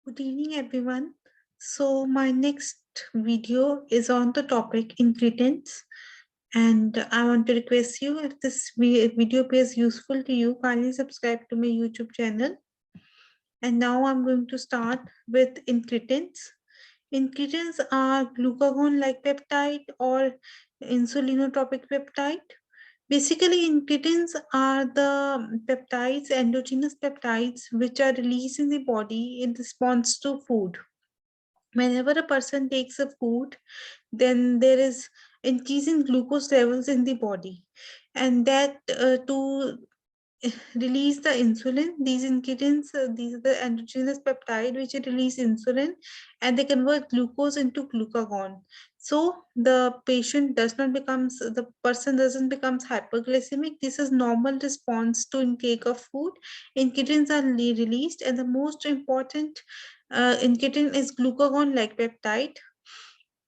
Good evening, everyone. So, my next video is on the topic ingredients, and I want to request you if this video appears useful to you, kindly subscribe to my YouTube channel. And now I'm going to start with ingredients. Ingredients are glucagon like peptide or insulinotropic peptide. Basically, ingredients are the peptides, endogenous peptides, which are released in the body in response to food. Whenever a person takes a food, then there is increase in glucose levels in the body, and that to release the insulin, these ingredients, these are the endogenous peptide which release insulin, and they convert glucose into glucagon. So the person doesn't becomes hyperglycemic. This is normal response to intake of food. Ingredients are released, and the most important ingredient is glucagon like peptide.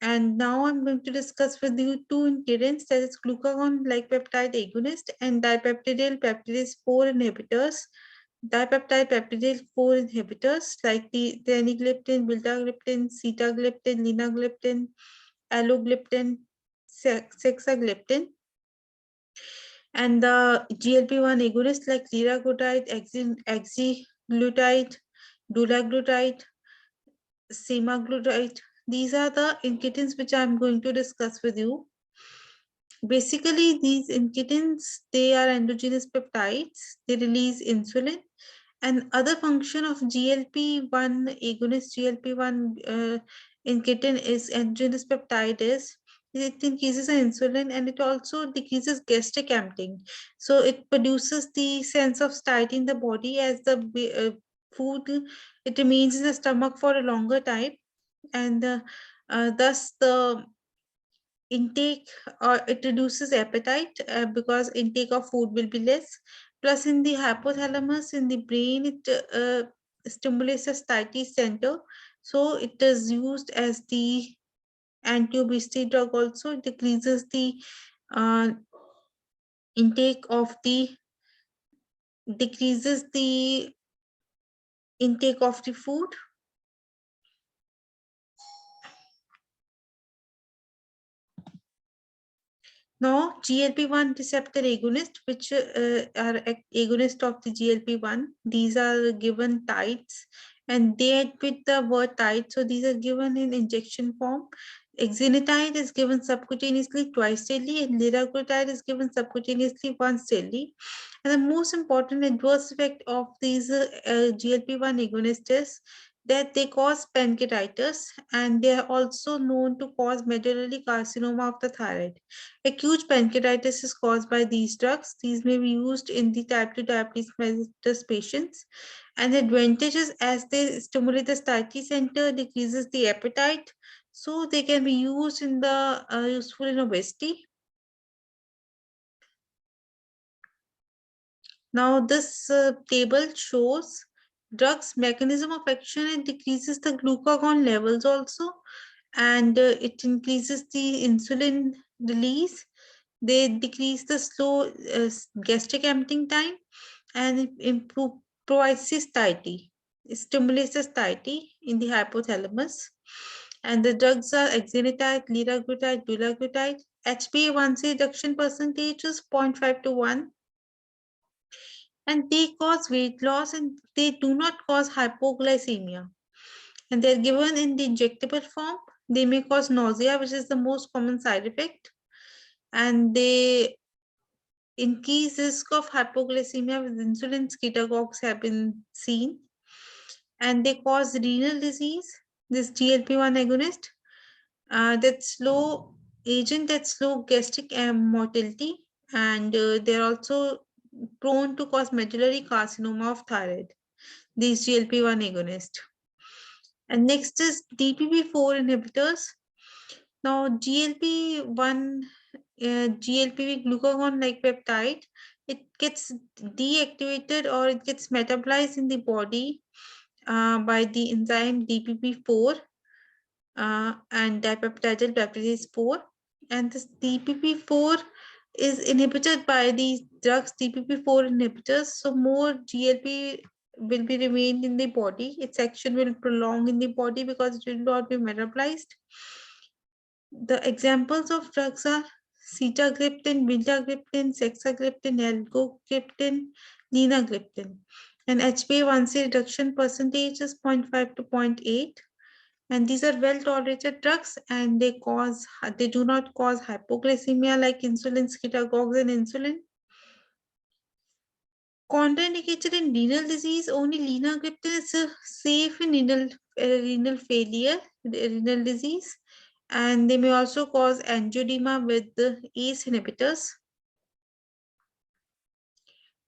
And now I'm going to discuss with you two ingredients, that is glucagon like peptide agonist and dipeptidyl peptidase 4 inhibitors. Dipeptide peptidase 4 inhibitors like the teneligliptin, vildagliptin, sitagliptin, linagliptin, alogliptin, sexagliptin. And the GLP-1 agonists like liraglutide, exeglutide, dulaglutide, semaglutide. These are the ingredients which I'm going to discuss with you. Basically, these incretins, they are endogenous peptides. They release insulin, and other function of GLP-1 agonist, GLP-1 incretin is endogenous peptide is it increases the insulin, and it also decreases gastric emptying. So it produces the sense of satiety in the body as the food, it remains in the stomach for a longer time, and thus the intake, or it reduces appetite because intake of food will be less. Plus, in the hypothalamus in the brain, it stimulates the satiety center, so it is used as the anti-obesity drug. Also, it decreases the uh, intake of the decreases the intake of the food. Now, GLP-1 receptor agonist, which are agonist of the GLP-1, these are given tides, and they admit the word tide, so these are given in injection form. Exenatide is given subcutaneously twice daily, and liraglutide is given subcutaneously once daily. And the most important adverse effect of these GLP-1 agonists is that they cause pancreatitis, and they are also known to cause medullary carcinoma of the thyroid. Acute pancreatitis is caused by these drugs. These may be used in the type 2 diabetes mellitus patients. And the advantages, as they stimulate the satiety center, decreases the appetite. So they can be used in the useful in obesity. Now this table shows drugs mechanism of action. It decreases the glucagon levels also, and it increases the insulin release. They decrease the slow gastric emptying time, and it provides satiety. It stimulates the satiety in the hypothalamus. And the drugs are exenatide, liraglutide, dulaglutide. HbA1c reduction percentage is 0.5 to 1, and they cause weight loss, and they do not cause hypoglycemia. And they're given in the injectable form. They may cause nausea, which is the most common side effect, and they increase risk of hypoglycemia with insulin ketoacidosis have been seen, and they cause renal disease. This GLP-1 agonist, that slow agent that slow gastric motility, and they're also prone to cause medullary carcinoma of thyroid. These GLP-1 agonist. And next is DPP-4 inhibitors. Now, GLP-1, GLP glucagon like peptide, it gets deactivated or it gets metabolized in the body by the enzyme DPP-4 and dipeptidyl peptidase 4. And this DPP-4 is inhibited by these drugs, DPP-4 inhibitors. So more GLP will be remained in the body. Its action will prolong in the body because it will not be metabolized. The examples of drugs are sitagliptin, vildagliptin, sexagliptin, algogliptin, linagliptin. And HbA1c reduction percentage is 0.5 to 0.8. And these are well tolerated drugs, and they do not cause hypoglycemia like insulin, scitagogues, and insulin. Contraindicated in renal disease, only linagliptin is safe in renal failure, renal disease, and they may also cause angioedema with the ACE inhibitors.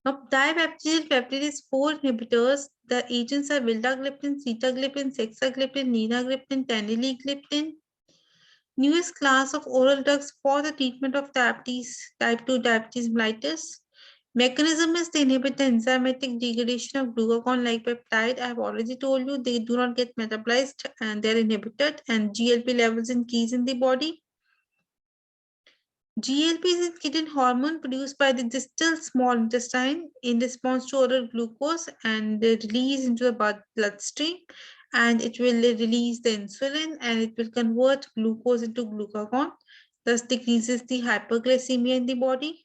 Now, dipeptidyl peptidase 4 inhibitors, the agents are vildagliptin, sitagliptin, sexagliptin, linagliptin, teneligliptin. Newest class of oral drugs for the treatment of diabetes, type 2 diabetes mellitus. Mechanism is to inhibit the enzymatic degradation of glucagon like peptide. I have already told you they do not get metabolized and they're inhibited, and GLP levels increase in the body. GLP is a kidney hormone produced by the distal small intestine in response to oral glucose and release into the bloodstream, and it will release the insulin and it will convert glucose into glucagon, thus decreases the hyperglycemia in the body.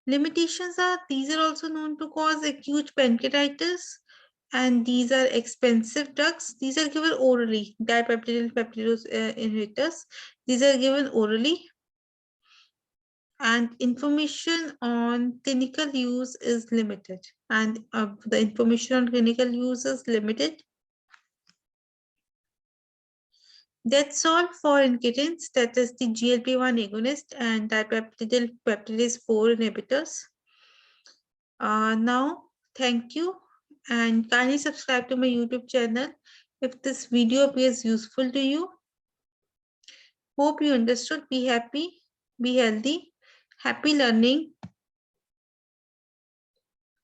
Limitations are these are also known to cause acute pancreatitis, and these are expensive drugs. These are given orally, dipeptidyl peptidase inhibitors. These are given orally, and information on clinical use is limited, and the information on clinical use is limited. That's all for incretins, that is the GLP-1 agonist and dipeptidyl peptidase 4 inhibitors. Now, thank you, and kindly subscribe to my YouTube channel if this video appears useful to you. Hope you understood. Be happy, be healthy, happy learning.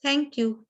Thank you.